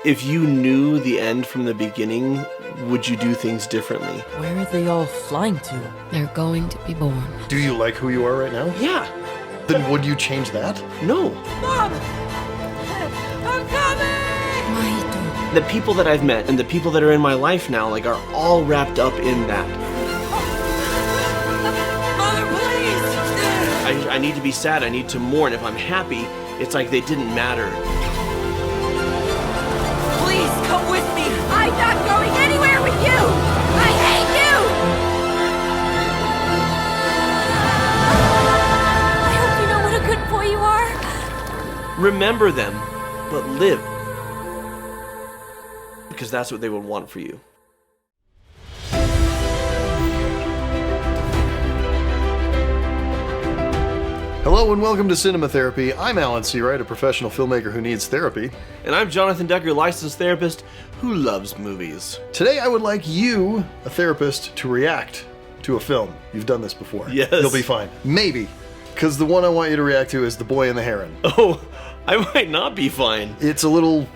If you knew the end from the beginning, would you do things differently? Where are they all flying to? They're going to be born. Do you like who you are right now? Yeah. Then would you change that? No. Mom! I'm coming! Mahito. The people that I've met and the people that are in my life now, like, are all wrapped up in that. Mother, please! I need to be sad. I need to mourn. If I'm happy, it's like they didn't matter. Please come with me! I'm not going anywhere with you! I hate you! I hope you know what a good boy you are. Remember them, but live. Because that's what they would want for you. Hello and welcome to Cinema Therapy. I'm Alan Seawright, a professional filmmaker who needs therapy. And I'm Jonathan Decker, licensed therapist who loves movies. Today I would like you, a therapist, to react to a film. You've done this before. Yes. You'll be fine. Maybe. Because the one I want you to react to is The Boy and the Heron. Oh, I might not be fine. It's a little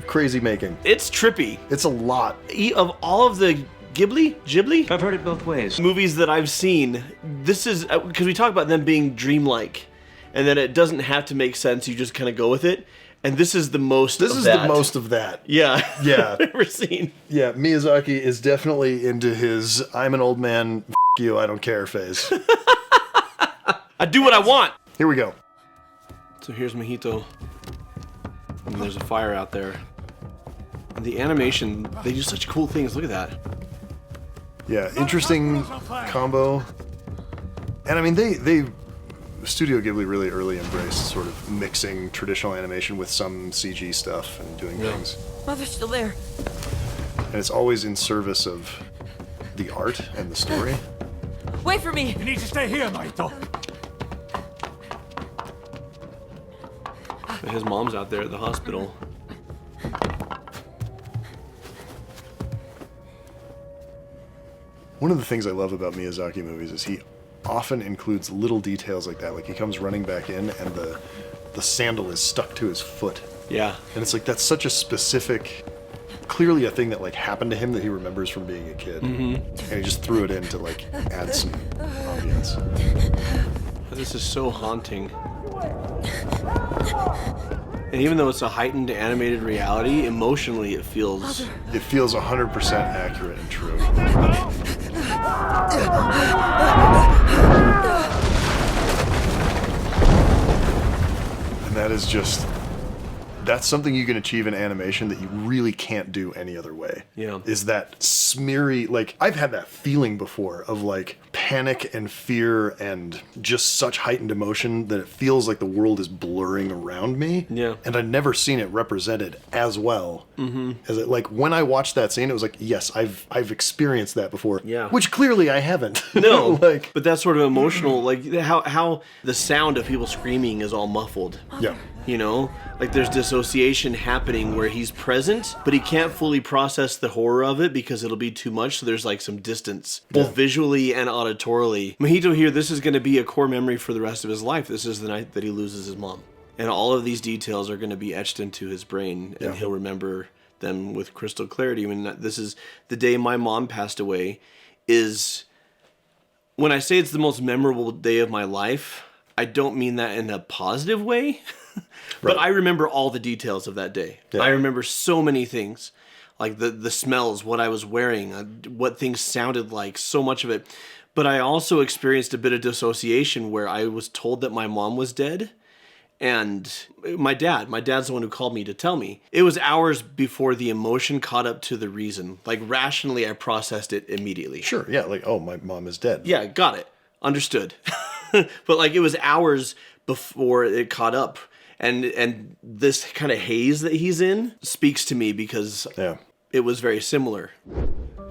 crazy making. It's trippy. It's a lot. Of all of the Ghibli? I've heard it both ways. Movies that I've seen, this is, because we talk about them being dreamlike, and that it doesn't have to make sense, you just kind of go with it, and this is the most This of is that. the most of that. Yeah. Yeah. I've ever seen. Yeah, Miyazaki is definitely into his I'm an old man, f*** you, I don't care phase. I do what I want! Here we go. So here's Mahito, and there's a fire out there. And the animation, they do such cool things, look at that. Yeah, interesting combo. And I mean, they Studio Ghibli really early embraced sort of mixing traditional animation with some CG stuff and doing things. Mother's still there. And it's always in service of the art and the story. Wait for me! You need to stay here, Mahito. But his mom's out there at the hospital. One of the things I love about Miyazaki movies is he often includes little details like that. Like he comes running back in and the sandal is stuck to his foot. Yeah. And it's like, that's such a specific, clearly a thing that like happened to him that he remembers from being a kid. And he just threw it in to like add some ambience. This is so haunting. And even though it's a heightened animated reality, emotionally it feels... It feels 100% accurate and true. And that is just... That's something you can achieve in animation that you really can't do any other way. Yeah. Is that smeary, like, I've had that feeling before of like panic and fear and just such heightened emotion that it feels like the world is blurring around me. Yeah. And I'd never seen it represented as well. As it, like, when I watched that scene, it was like, yes, I've experienced that before. Yeah. Which clearly I haven't. No, like, but that's sort of emotional, like how the sound of people screaming is all muffled. yeah. You know, like there's dissociation happening where he's present, but he can't fully process the horror of it because it'll be too much. So there's like some distance, both visually and auditorily. Mahito here, this is going to be a core memory for the rest of his life. This is the night that he loses his mom. And all of these details are going to be etched into his brain, and he'll remember them with crystal clarity. I mean, this is the day my mom passed away. Is when I say it's the most memorable day of my life, I don't mean that in a positive way. But I remember all the details of that day. Yeah. I remember so many things, like the smells, what I was wearing, what things sounded like, so much of it. But I also experienced a bit of dissociation where I was told that my mom was dead. And my dad's the one who called me to tell me. It was hours before the emotion caught up to the reason. Like rationally, I processed it immediately. Sure, yeah, like, oh, my mom is dead. Yeah, got it. Understood. But like it was hours before it caught up. And this kind of haze that he's in speaks to me because it was very similar.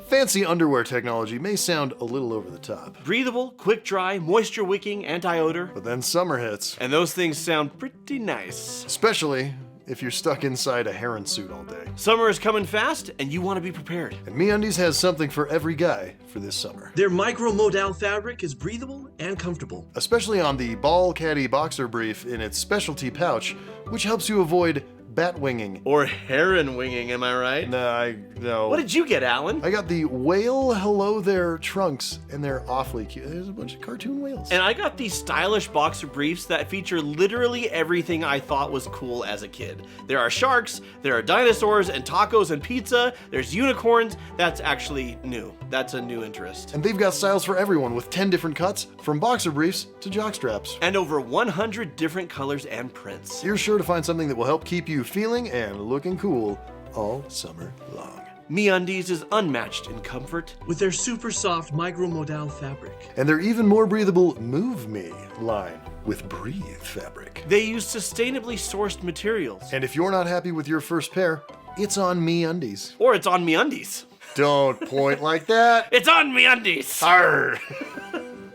Fancy underwear technology may sound a little over the top. Breathable, quick dry, moisture wicking, anti-odor. But then summer hits. And those things sound pretty nice. Especially if you're stuck inside a heron suit all day. Summer is coming fast, and you want to be prepared. And MeUndies has something for every guy for this summer. Their micro-modal fabric is breathable and comfortable. Especially on the Ball Caddy Boxer Brief in its specialty pouch, which helps you avoid bat winging. Or heron winging, am I right? No. What did you get, Alan? I got the whale hello there trunks, and they're awfully cute. There's a bunch of cartoon whales. And I got these stylish boxer briefs that feature literally everything I thought was cool as a kid. There are sharks, there are dinosaurs and tacos and pizza, there's unicorns. That's actually new. That's a new interest. And they've got styles for everyone with 10 different cuts, from boxer briefs to jock straps. And over 100 different colors and prints. You're sure to find something that will help keep you feeling and looking cool all summer long. MeUndies is unmatched in comfort with their super soft micromodal fabric. And their even more breathable Move Me line with Breathe fabric. They use sustainably sourced materials. And if you're not happy with your first pair, it's on MeUndies. Or it's on MeUndies. Don't point like that. It's on MeUndies. Arr.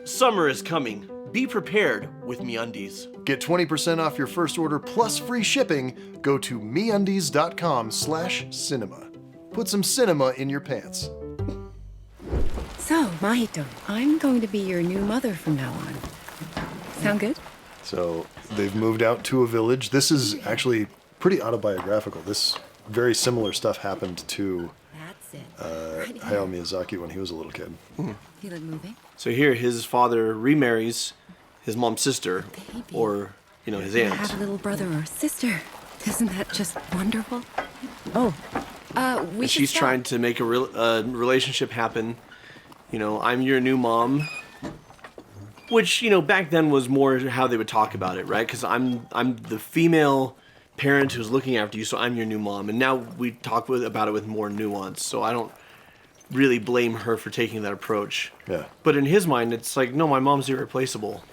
Summer is coming. Be prepared with MeUndies. Get 20% off your first order plus free shipping. Go to MeUndies.com/cinema. Put some cinema in your pants. So, Mahito, I'm going to be your new mother from now on. Sound good? So they've moved out to a village. This is actually pretty autobiographical. This very similar stuff happened to That's it. Hayao Miyazaki when he was a little kid. Feel it moving? So here, his father remarries his mom's sister, Baby. or, his I aunt. have a little brother or sister. Isn't that just wonderful? Oh, we And should she's stop. trying to make a relationship happen. I'm your new mom. Which, back then was more how they would talk about it, right? Because I'm the female parent who's looking after you, so I'm your new mom. And now we talk about it with more nuance, so I don't really blame her for taking that approach. Yeah. But in his mind, it's like, no, my mom's irreplaceable.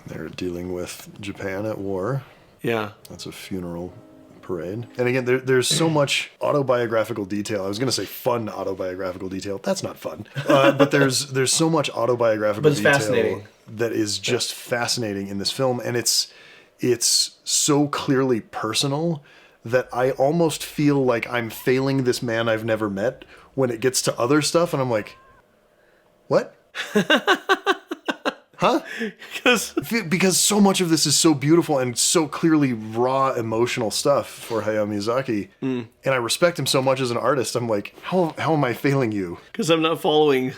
They're dealing with Japan at war. Yeah. That's a funeral parade. And again, there's so much autobiographical detail. I was going to say fun autobiographical detail. That's not fun. But there's so much autobiographical But it's detail fascinating. that is just fascinating in this film. And it's so clearly personal that I almost feel like I'm failing this man I've never met when it gets to other stuff. And I'm like, what? Huh? Because so much of this is so beautiful and so clearly raw emotional stuff for Hayao Miyazaki. And I respect him so much as an artist. I'm like, how am I failing you? Because I'm not following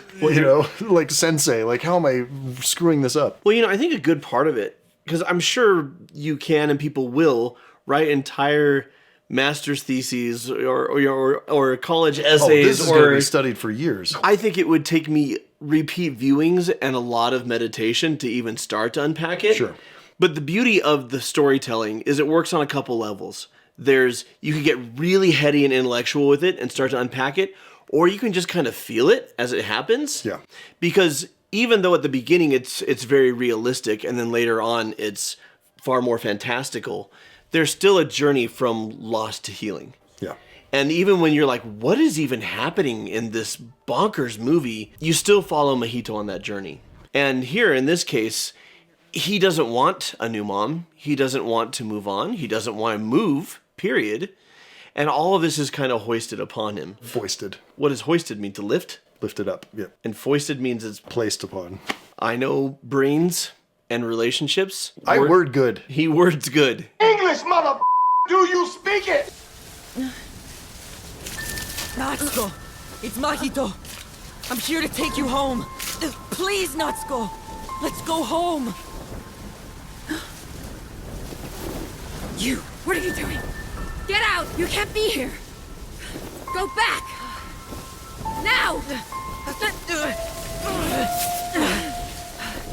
Like sensei, like how am I screwing this up? Well, I think a good part of it, because I'm sure you can and people will write entire master's theses or college essays. This is going to be studied for years. I think it would take me repeat viewings and a lot of meditation to even start to unpack it. Sure. But the beauty of the storytelling is it works on a couple levels. You can get really heady and intellectual with it and start to unpack it, or you can just kind of feel it as it happens. Yeah. Because even though at the beginning it's very realistic and then later on it's far more fantastical, there's still a journey from loss to healing. Yeah. And even when you're like, what is even happening in this bonkers movie, you still follow Mahito on that journey. And here, in this case, he doesn't want a new mom. He doesn't want to move on. He doesn't want to move, period. And all of this is kind of hoisted upon him. Foisted. What does hoisted mean? To lift? Lifted up. Yep. And foisted means it's... Placed upon. I know brains and relationships. I word good. He words good. English, mother. Do you speak it? Natsuko, it's Mahito. I'm here to take you home. Please, Natsuko. Let's go home. You, what are you doing? Get out! You can't be here! Go back! Now!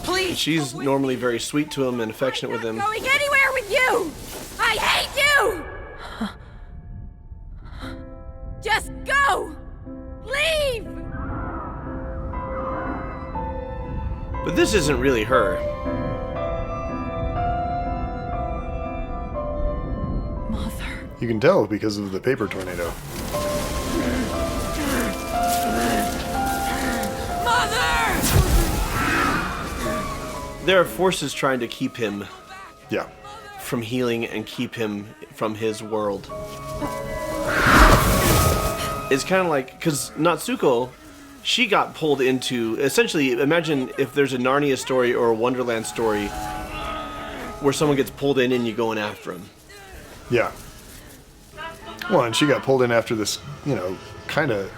Please. She's normally very sweet to him and affectionate with him. Going anywhere with you! I hate you! Just go! Leave! But this isn't really her. Mother. You can tell because of the paper tornado. Mother! There are forces trying to keep him Yeah. from healing and keep him from his world. It's kind of like, because Natsuko, she got pulled into, essentially, imagine if there's a Narnia story or a Wonderland story where someone gets pulled in and you going after him. Yeah. Well, and she got pulled in after this, kind of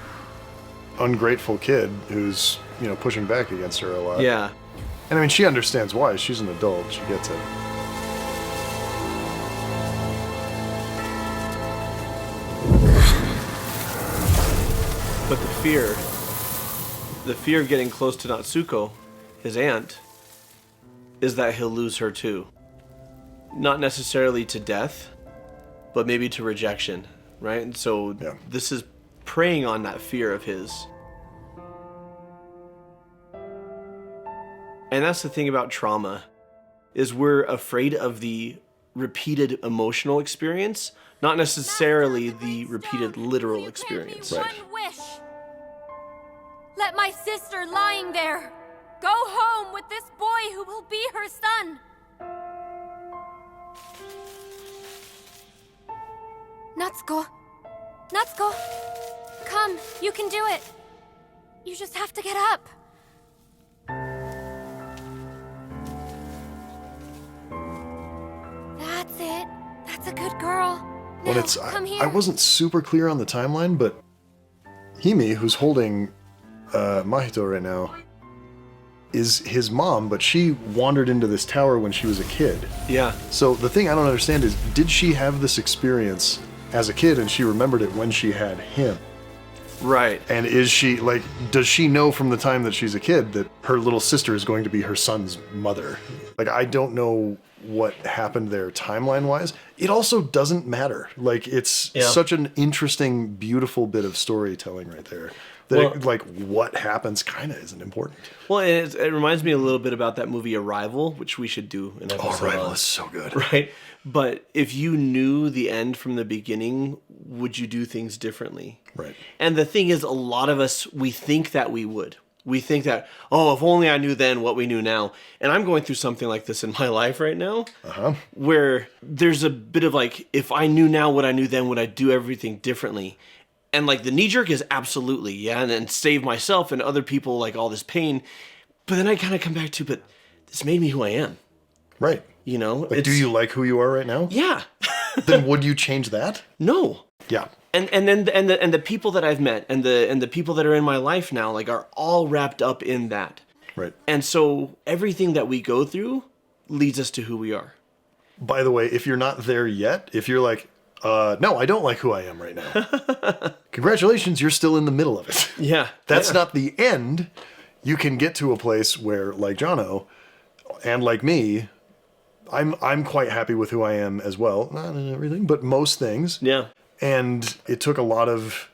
ungrateful kid who's, pushing back against her a lot. Yeah. And I mean, she understands why. She's an adult. She gets it. But the fear of getting close to Natsuko, his aunt, is that he'll lose her too. Not necessarily to death, but maybe to rejection, right? And so This is preying on that fear of his. And that's the thing about trauma, is we're afraid of the repeated emotional experience, not necessarily the repeated literal experience. One wish. Let my sister lying there go home with this boy who will be her son. Natsuko. Natsuko. Come, you can do it. You just have to get up. That's it. That's a good girl. Well, Now, come here. I wasn't super clear on the timeline, but Hime, who's holding Mahito right now, is his mom, but she wandered into this tower when she was a kid. Yeah. So the thing I don't understand is, did she have this experience as a kid and she remembered it when she had him? Right. And is she, does she know from the time that she's a kid that her little sister is going to be her son's mother? I don't know what happened there timeline-wise. It also doesn't matter. It's such an interesting, beautiful bit of storytelling right there. That what happens kind of isn't important. Well, it reminds me a little bit about that movie Arrival, which we should do an episode Arrival on. is so good. Right? But if you knew the end from the beginning, would you do things differently? Right. And the thing is, a lot of us, we think that we would. We think that, if only I knew then what we knew now. And I'm going through something like this in my life right now, where there's a bit of if I knew now what I knew then, would I do everything differently? And the knee jerk is absolutely, and save myself and other people all this pain. But then I kind of come back to, but this made me who I am. Right. Do you like who you are right now? Yeah. Then would you change that? No. Yeah. And then the people that I've met and the people that are in my life now are all wrapped up in that. Right. And so everything that we go through leads us to who we are. By the way, if you're not there yet, if you're no, I don't like who I am right now. Congratulations, you're still in the middle of it. Yeah. That's not the end. You can get to a place where, like Jono, and like me, I'm quite happy with who I am as well. Not in everything, but most things. Yeah. And it took a lot of,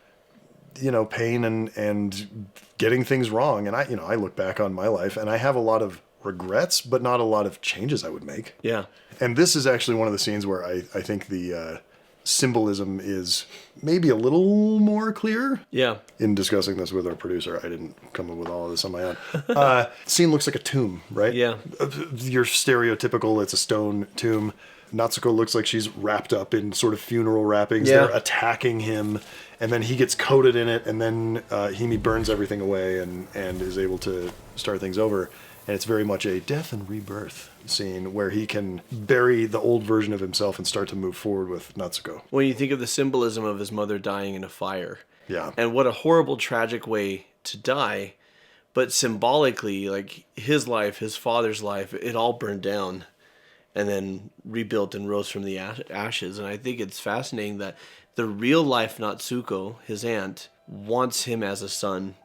pain and getting things wrong. And I look back on my life and I have a lot of regrets, but not a lot of changes I would make. Yeah. And this is actually one of the scenes where I think the symbolism is maybe a little more clear. Yeah. In discussing this with our producer, I didn't come up with all of this on my own. Scene looks like a tomb, right? Yeah. Your stereotypical, it's a stone tomb. Natsuko looks like she's wrapped up in sort of funeral wrappings. Yeah. They're attacking him, and then he gets coated in it, and then Hime burns everything away and is able to start things over. And it's very much a death and rebirth scene where he can bury the old version of himself and start to move forward with Natsuko. When you think of the symbolism of his mother dying in a fire. Yeah. And what a horrible, tragic way to die. But symbolically, his life, his father's life, it all burned down and then rebuilt and rose from the ashes. And I think it's fascinating that the real life Natsuko, his aunt, wants him as a son,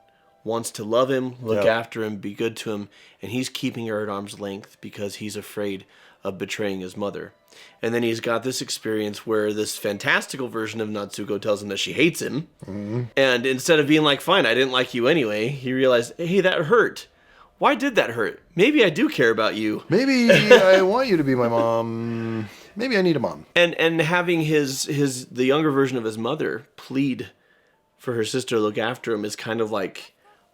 wants to love him, look after him, be good to him, and he's keeping her at arm's length because he's afraid of betraying his mother. And then he's got this experience where this fantastical version of Natsuko tells him that she hates him. Mm-hmm. And instead of being fine, I didn't like you anyway, he realized, hey, that hurt. Why did that hurt? Maybe I do care about you. Maybe I want you to be my mom. Maybe I need a mom. And having the younger version of his mother plead for her sister to look after him is kind of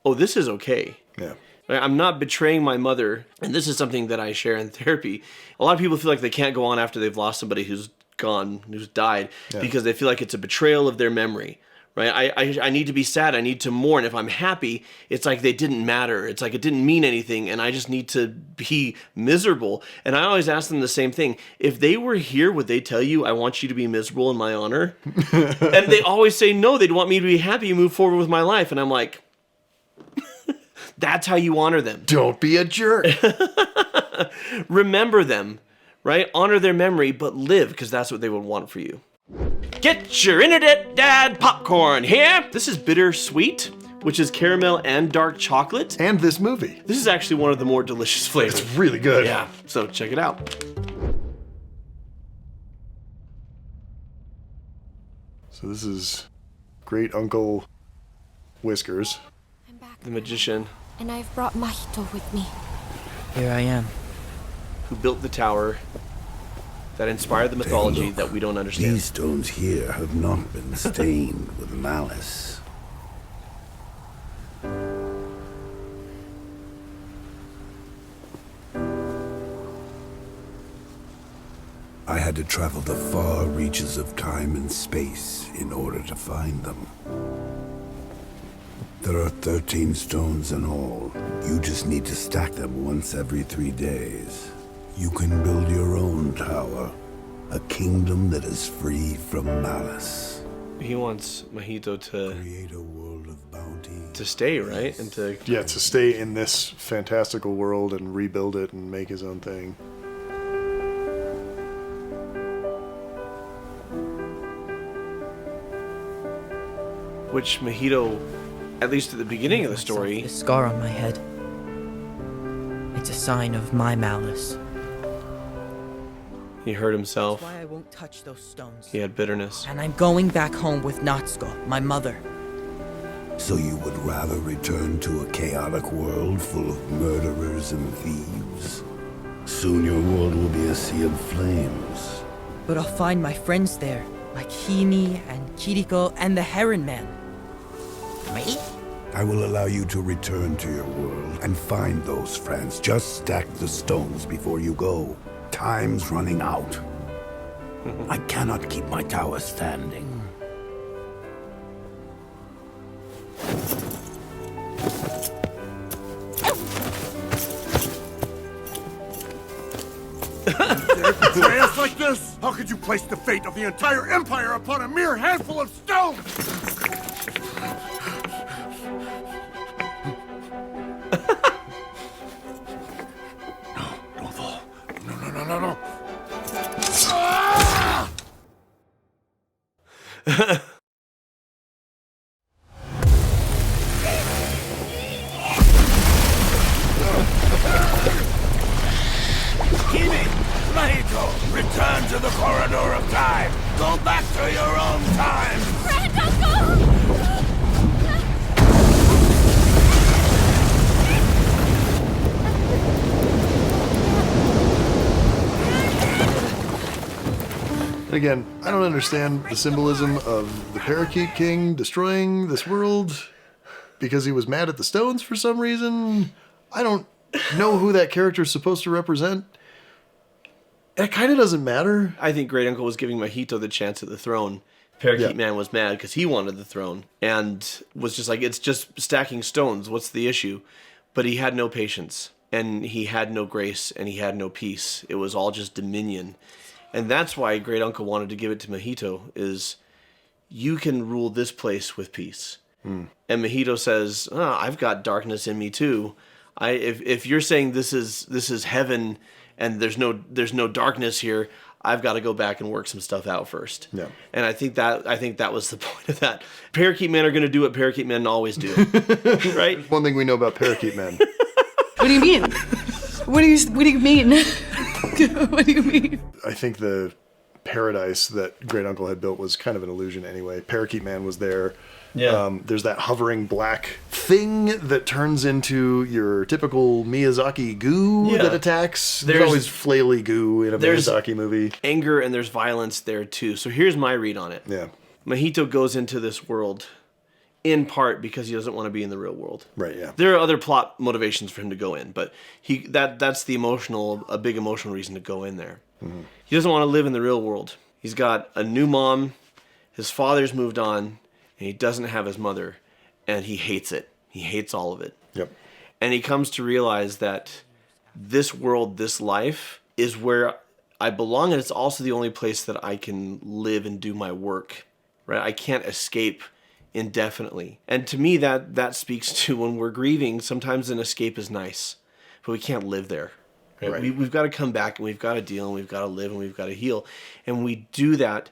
oh, this is okay. Yeah. I'm not betraying my mother, and this is something that I share in therapy. A lot of people feel like they can't go on after they've lost somebody who's gone, who's died, because they feel like it's a betrayal of their memory, right? I need to be sad. I need to mourn. If I'm happy, it's like they didn't matter. It's like it didn't mean anything, and I just need to be miserable. And I always ask them the same thing. If they were here, would they tell you, I want you to be miserable in my honor? And they always say no. They'd want me to be happy and move forward with my life. And I'm like, that's how you honor them. Don't be a jerk. Remember them, right? Honor their memory, but live, because that's what they would want for you. Get your internet dad popcorn here. This is Bittersweet, which is caramel and dark chocolate. And this movie. This is actually one of the more delicious flavors. It's really good. Yeah, so check it out. So this is Great Uncle Whiskers. I'm back. The magician And I've brought Mahito with me. Here I am. who built the tower that inspired the mythology that we don't understand. These stones here have not been stained with malice. I had to travel the far reaches of time and space in order to find them. There are 13 stones in all. You just need to stack them once every 3 days. You can build your own tower. A kingdom that is free from malice. He wants Mahito Create a world of bounty. to stay, right? And to Yeah, to stay in this fantastical world and rebuild it and make his own thing. which Mahito, at least at the beginning of the story, The scar on my head. It's a sign of my malice. he hurt himself. That's why I won't touch those stones. He had bitterness. And I'm going back home with Natsuko, my mother. So you would rather return to a chaotic world full of murderers and thieves? Soon your world will be a sea of flames. But I'll find my friends there, like Himi and Kiriko and the Heron Man. Me? I will allow you to return to your world and find those friends. Just stack the stones before you go. Time's running out. I cannot keep my tower standing. Betray us like this? How could you place the fate of the entire empire upon a mere handful of stones? No, don't fall. No. Himi! Mahito! Return to the corridor of time! Go back to your own time! Grand Uncle! And again, I don't understand the symbolism of the Parakeet King destroying this world because he was mad at the stones for some reason. I don't know who that character is supposed to represent. It kind of doesn't matter. I think Great Uncle was giving Mahito the chance at the throne. Parakeet Yeah. Man was mad because he wanted the throne and was just like, it's just stacking stones. What's the issue? But he had no patience and he had no grace and he had no peace. It was all just dominion. And that's why Great Uncle wanted to give it to Mahito, is you can rule this place with peace. And Mahito says, I've got darkness in me too. If you're saying this is heaven and there's no darkness here, I've got to go back and work some stuff out first. Yeah. And I think that was the point of that. Parakeet Men are going to do what Parakeet Men always do, right? One thing we know about Parakeet Men. What do you mean? What do you mean? What do you mean? I think the paradise that Great Uncle had built was kind of an illusion anyway. Parakeet Man was there. Yeah. There's that hovering black thing that turns into your typical Miyazaki goo Yeah. that attacks. There's There's- always flaily goo in a there's- Miyazaki movie. Anger and there's violence there too. So here's my read on it. Yeah. Mahito goes into this world in part because he doesn't want to be in the real world. Right, yeah. There are other plot motivations for him to go in, but that's a big emotional reason to go in there. He doesn't want to live in the real world. He's got a new mom, his father's moved on, and he doesn't have his mother, and he hates it. He hates all of it. Yep. And he comes to realize that this world, this life, is where I belong, and it's also the only place that I can live and do my work, right? I can't escape indefinitely. And to me, that speaks to when we're grieving, sometimes an escape is nice, but we can't live there. Right? We've got to come back, and we've got to deal, and we've got to live, and we've got to heal. And we do that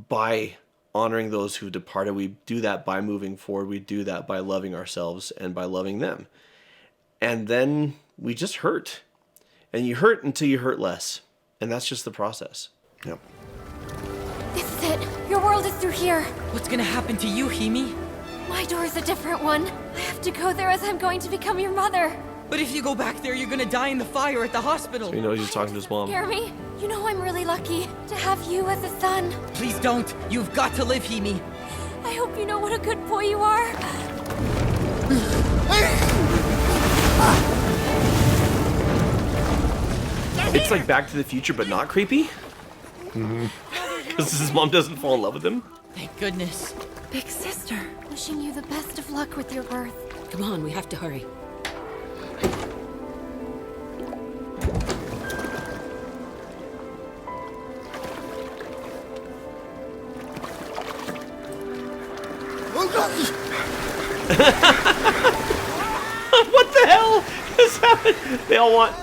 by honoring those who departed. We do that by moving forward. We do that by loving ourselves and by loving them. And then we just hurt. And you hurt until you hurt less. And that's just the process. Yep. This is it. Your world is through here. What's gonna happen to you, Himi? My door is a different one. I have to go there as I'm going to become your mother. But if you go back there, you're gonna die in the fire at the hospital. You know, he's talking to his mom. Scare me? You know I'm really lucky to have you as a son. Please don't. You've got to live, Himi. I hope you know what a good boy you are. It's like Back to the Future, but not creepy. Because his mom doesn't fall in love with him. Thank goodness. Big sister, wishing you the best of luck with your birth. Come on, we have to hurry. What the hell is happening? They all want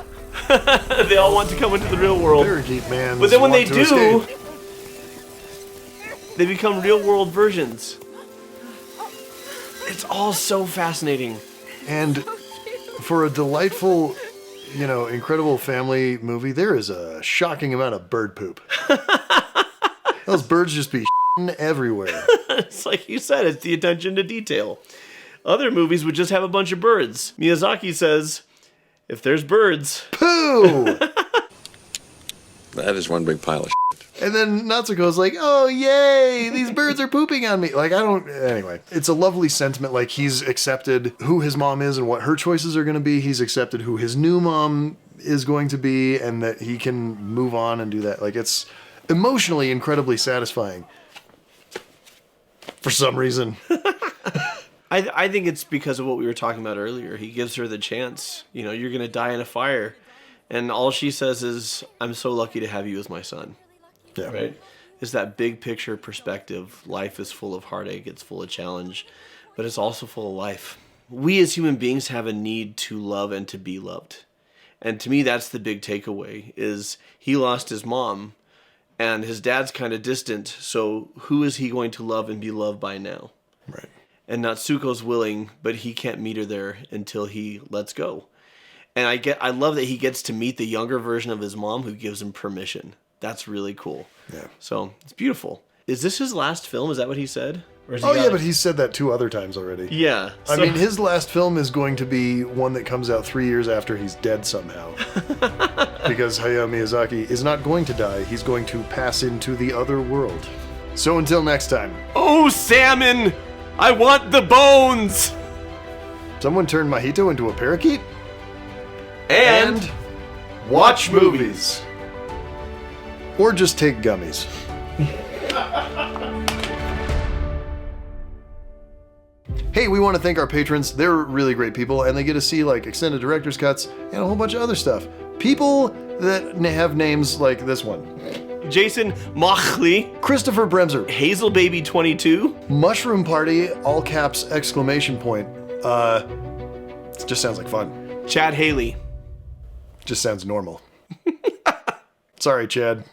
they all want to come into the real world. Parakeet man. But then when they want to do, escape. they become real world versions. It's all so fascinating. And for a delightful, incredible family movie, there is a shocking amount of bird poop. Those birds just be everywhere. It's like you said, it's the attention to detail. Other movies would just have a bunch of birds. Miyazaki says, if there's birds, poo! That is one big pile of shit. And then Natsuko's like, oh, yay, these birds are pooping on me. Anyway, it's a lovely sentiment. Like, he's accepted who his mom is and what her choices are going to be. He's accepted who his new mom is going to be and that he can move on and do that. Like, it's emotionally incredibly satisfying. For some reason. I think it's because of what we were talking about earlier. He gives her the chance. You're going to die in a fire. And all she says is, I'm so lucky to have you as my son. Yeah. Right? It's that big picture perspective. Life is full of heartache. It's full of challenge. But it's also full of life. We as human beings have a need to love and to be loved. And to me, that's the big takeaway, is he lost his mom. And his dad's kind of distant. So who is he going to love and be loved by now? Right. And Natsuko's willing, but he can't meet her there until he lets go. And I love that he gets to meet the younger version of his mom who gives him permission. That's really cool. Yeah. So it's beautiful. Is this his last film? Is that what he said? But he's said that 2 other times already. Yeah. I mean, his last film is going to be one that comes out 3 years after he's dead somehow. Because Hayao Miyazaki is not going to die. He's going to pass into the other world. So until next time. Oh, salmon! I want the bones! Someone turned Mahito into a parakeet? And watch movies. Or just take gummies. Hey, we want to thank our patrons. They're really great people, and they get to see extended director's cuts and a whole bunch of other stuff. People that have names like this one. Jason Mochley, Christopher Bremser, Hazel Baby 22, Mushroom Party, all caps, exclamation point. It just sounds like fun. Chad Haley. Just sounds normal. Sorry, Chad.